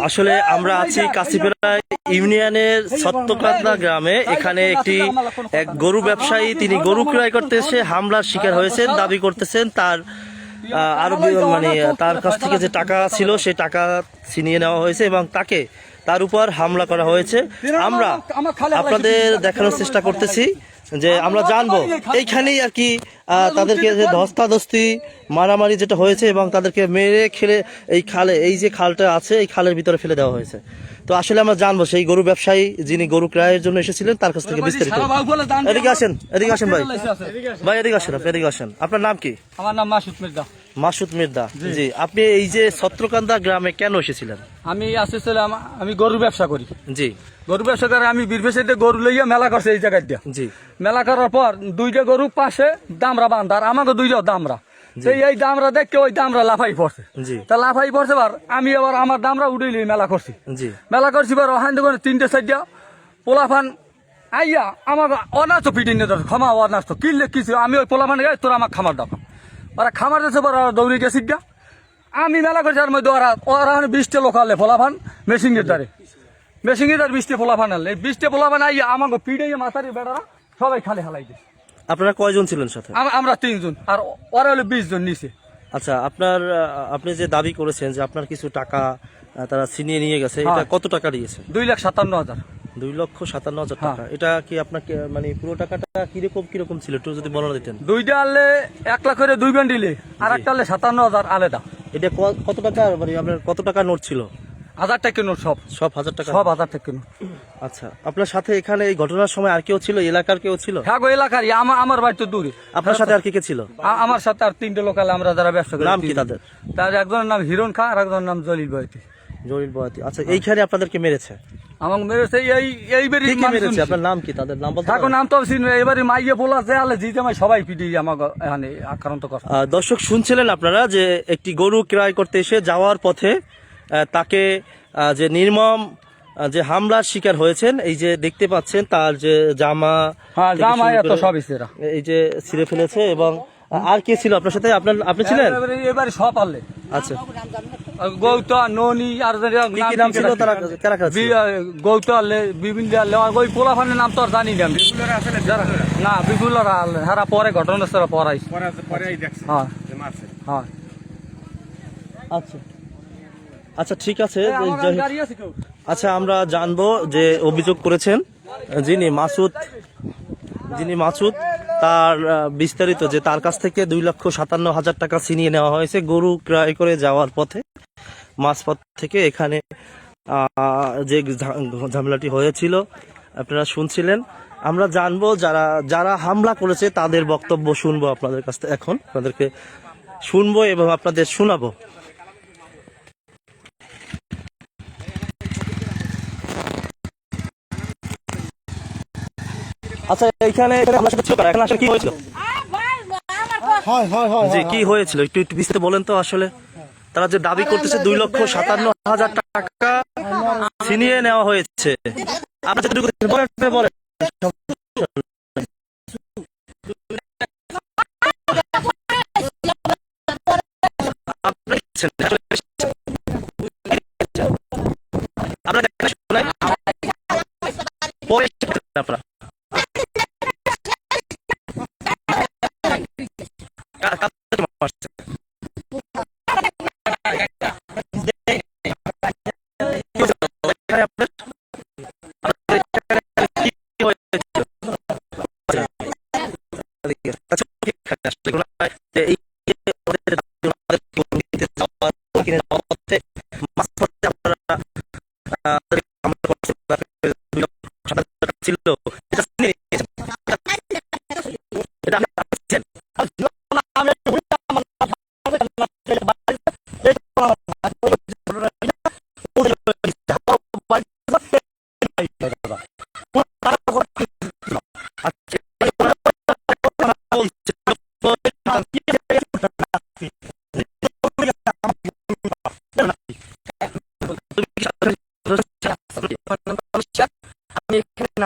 আসলে আমরা আছি কাশিপাড়া ইউনিয়নের সত্যকান্দা গ্রামে। এখানে এক গরু ব্যবসায়ী, তিনি গরু ক্রয় করতে এসে হামলার শিকার হয়েছেন। দাবি করতেছেন তার আরো মানে তার কাছ থেকে যে টাকা ছিল সেই টাকা ছিনিয়ে নেওয়া হয়েছে এবং তার উপর হামলা করা হয়েছে। আমরা আপনাদের দেখানোর চেষ্টা করতেছি যে আমরা জানবো এইখানেই আর কি তাদেরকে যে ধস্তাধস্তি মারামারি যেটা হয়েছে এবং তাদেরকে মেরে খেলে এই যে খালটা আছে এই খালের ভিতরে ফেলে দেওয়া হয়েছে। তো আসলে আমরা জানবো সেই গরু ব্যবসায়ী যিনি গরু ক্রয়ের জন্য এসেছিলেন তার কাছ থেকে বিস্তারিত। এদিকে আসেন ভাই, এদিকে আসেন। আপনার নাম কি? আমার নাম মাসুদ মির্জা। জি, আপনি এই যে সত্রকান্দা গ্রামে কেন এসেছিলেন? আমি আসছিলাম, আমি গরু ব্যবসা করি। জি, গরু ব্যবসা করে আমি বীরভূষে গরু লইয়া মেলা করছে এই জায়গায় দিয়া। জি, মেলা করার পর দুইটা গরু পাশে দামরা বান্ধার, আমাকে দুইটা দামরা, এই দামরা দেখে ওই দামরা লাফাই পড়ছে। তা লাফাই পড়ছে বার আমি আবার আমার দামরা উঠেলি মেলা করছি। মেলা করছি বার ওখান থেকে 3টে 4টা পোলাফান আইয়া আমার অনার্থ পিটিনে ধর ক্ষমা অনার্থ কিনলে কিছু আমি ওই পোলাফান গাই তোর আমার খামার দাম ওরা খামার দিচ্ছে বার দৌড়ে গেছি গা। আমি মেলা করছি আর মধ্যে ওরা 20টা লোক আনলে পোলাফান মেশিনের দ্বারে 20টা পোলাফান আনলে 20টা পোলাফান আইয়া আমাকে পিড়ে মাথারি বেড়ারা সবাই খালি হালাই দিচ্ছে। আপনারা কয়জন ছিলেন সাথে? আমরা 3 জন আর ওরা হলো 20 জন নিচে। আচ্ছা, আপনি যে দাবি করেছেন যে আপনার কিছু টাকা তারা ছিনিয়ে নিয়ে গেছে, এটা কত টাকা দিয়েছে? 2,57,000। 2,57,000 টাকা। এটা কি আপনাকে মানে পুরো টাকাটা কিরকম ছিল একটু যদি বলে দিতেন? 2টা আনলে 1 লাখ করে 2 বান্ডিলে, আর একটা আনলে 57,000 আলাদা। এটা কত টাকা মানে আপনার কত টাকা নোট ছিল? 1000 টাকা নোট, সব 1000 টাকা, সব 1000 টাকা নোট। আচ্ছা, আপনার সাথে এখানে এই ঘটনার সময় আর কেউ ছিল? এলাকার কেউ ছিল? হ্যাঁ গো, এলাকার। আমার বাড়ি তো দূরে। আপনার সাথে আর কে ছিল? আমার সাথে আর 3টে লোক আলে, আমরা যারা ব্যবসা করি। নাম কি তাদের? তার একজনের নাম হিরণ খা আর একজনের নাম জলিল বয়তি। আচ্ছা, এইখানে আপনাদেরকে মেরেছে? আমাকে মেরেছে এইবারই মেরেছে। আপনার নাম কি? তাদের নাম বলতে পারেন? নাম তো এবারে মাইয়ে বলা যে আলে জিতে আমার সবাই পিটি আমাকে এখানে আক্রান্ত করে। দর্শক, শুনছিলেন আপনারা যে একটি গরু ক্রয় করতে এসে যাওয়ার পথে তাকে যে নির্মম যে হামলার শিকার হয়েছেন, এই যে দেখতে পাচ্ছেন তার যে জামা এই যে ছিঁড়ে ফেলেছে। এবং আর কে ছিল আপনার সাথে? আপনি ছিলেন? এবারে সব আনলে। আচ্ছা, গৌতা ননি আর কি নাম ছিল তারা? গৌতা আনলে, বিভিন্ন আনলে, ওই পোলাফানের নাম তো আর জানি না। বিপুলরা আনলে হারা পরে ঘটনাস্থলে পড়াই। হ্যাঁ, আচ্ছা আচ্ছা, ঠিক আছে। আচ্ছা, আমরা জানবো যে অভিযোগ করেছেন যিনি মাসুদ তার বিস্তারিত, যে তার কাছ থেকে 2,57,000 টাকা ছিনিয়ে নেওয়া হয়েছে গরু ক্রয় করে যাওয়ার পথে। মাঝপথ থেকে এখানে যে ঝামেলাটি হয়েছিল আপনারা শুনছিলেন। আমরা জানবো যারা হামলা করেছে তাদের বক্তব্য শুনবো আপনাদের কাছ থেকে। এখন আপনাদেরকে শুনবো এবং আপনাদের শোনাবো। আচ্ছা, এইখানে কি হয়েছিল? জি, কি হয়েছিল একটু বিস্তারিত বলেন তো। আসলে তারা যে দাবি করতেছে 2,57,000 টাকা ছিনিয়ে নেওয়া হয়েছে, বলেন। আপনারা আমি এখানে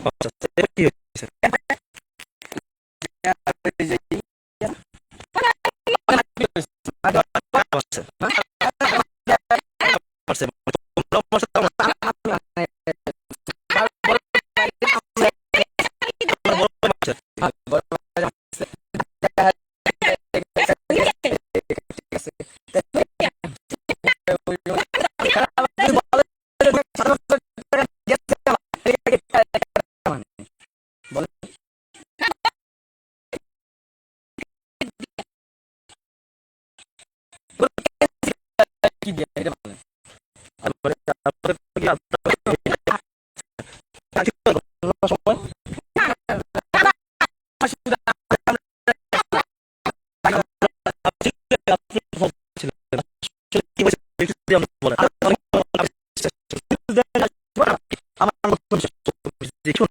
আচ্ছা, এটা কি হয়েছে? আচ্ছা, আচ্ছা, তারপরে কি সময় কি হয়েছে? একটু যদি আমাকে বলেন। দেখুন,